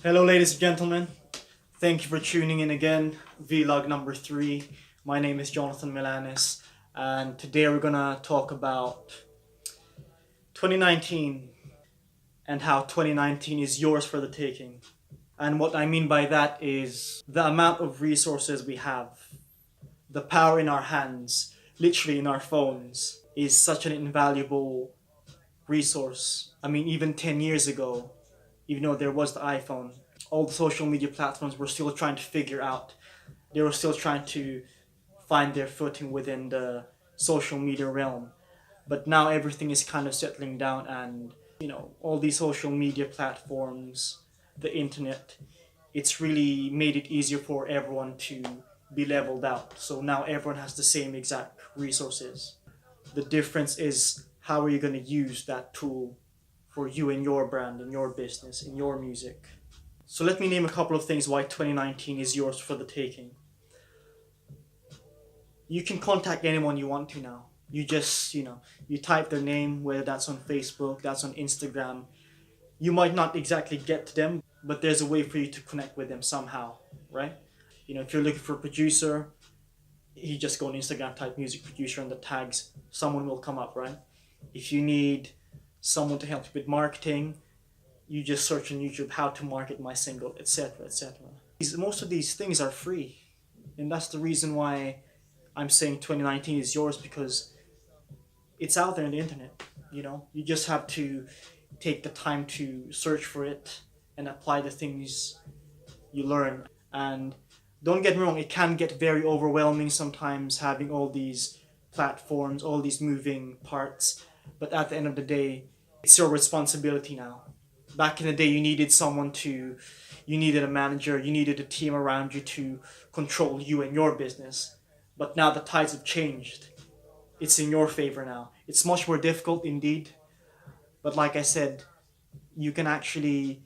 Hello, ladies and gentlemen. Thank you for tuning in again. Vlog number 3. My name is Jonathan Milanes, and today we're gonna talk about 2019 and how 2019 is yours for the taking. And what I mean by that is the amount of resources we have, the power in our hands, literally in our phones, is such an invaluable resource. I mean, even 10 years ago, even though there was the iPhone, all the social media platforms were still trying to figure out. They were still trying to find their footing within the social media realm. But now everything is kind of settling down, and all these social media platforms, the internet, it's really made it easier for everyone to be leveled out. So now everyone has the same exact resources. The difference is how are you going to use that tool for you and your brand, in your business, in your music. So let me name a couple of things why 2019 is yours for the taking. You can contact anyone you want to now. You just, you type their name, whether that's on Facebook, that's on Instagram. You might not exactly get to them, but there's a way for you to connect with them somehow, right? If you're looking for a producer, you just go on Instagram, type music producer, and the tags, someone will come up, right? If you need someone to help you with marketing, you just search on YouTube how to market my single, etc., etc. Most of these things are free, and that's the reason why I'm saying 2019 is yours, because it's out there on the internet. You just have to take the time to search for it and apply the things you learn. And don't get me wrong, it can get very overwhelming sometimes having all these platforms, all these moving parts. But at the end of the day, it's your responsibility now. Back in the day, you needed a manager, you needed a team around you to control you and your business. But now the tides have changed. It's in your favor now. It's much more difficult indeed. But like I said, you can actually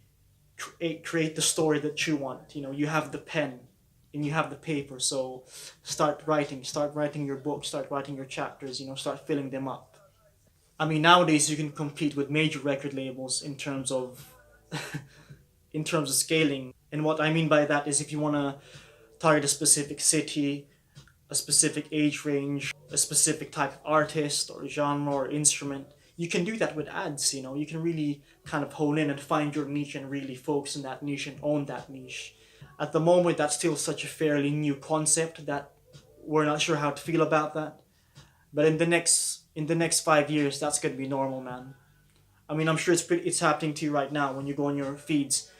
create the story that you want. You have the pen and you have the paper. So start writing your book, start writing your chapters, start filling them up. I mean, nowadays you can compete with major record labels in terms of in terms of scaling. And what I mean by that is, if you want to target a specific city, a specific age range, a specific type of artist or genre or instrument, you can do that with ads. You can really kind of hone in and find your niche and really focus on that niche and own that niche. At the moment, that's still such a fairly new concept that we're not sure how to feel about that. But in the next 5 years, that's gonna be normal, man. I mean, I'm sure it's happening to you right now when you go on your feeds.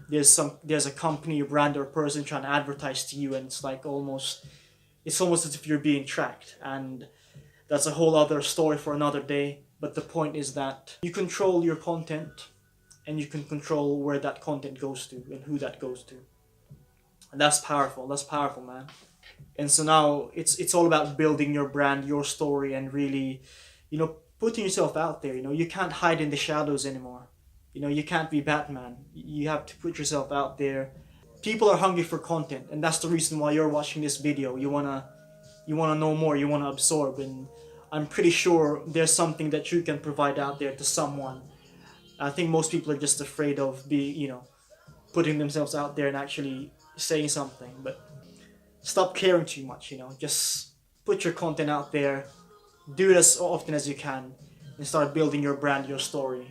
There's a company, a brand, or a person trying to advertise to you, and it's almost as if you're being tracked. And that's a whole other story for another day. But the point is that you control your content, and you can control where that content goes to and who that goes to. And that's powerful. That's powerful, man. And so now it's all about building your brand, your story, and really, putting yourself out there. You can't hide in the shadows anymore. You can't be Batman. You have to put yourself out there. People are hungry for content, and that's the reason why you're watching this video. You wanna know more. You wanna absorb, and I'm pretty sure there's something that you can provide out there to someone. I think most people are just afraid of putting themselves out there and actually saying something. But stop caring too much. Just put your content out there. Do it as often as you can, and start building your brand, your story.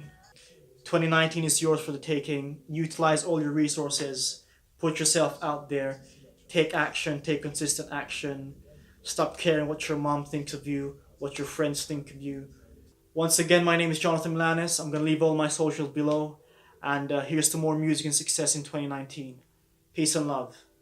2019 is yours for the taking. Utilize all your resources. Put yourself out there. Take action. Take consistent action. Stop caring what your mom thinks of you, what your friends think of you. Once again, my name is Jonathan Milanes. I'm going to leave all my socials below. And here's to more music and success in 2019. Peace and love.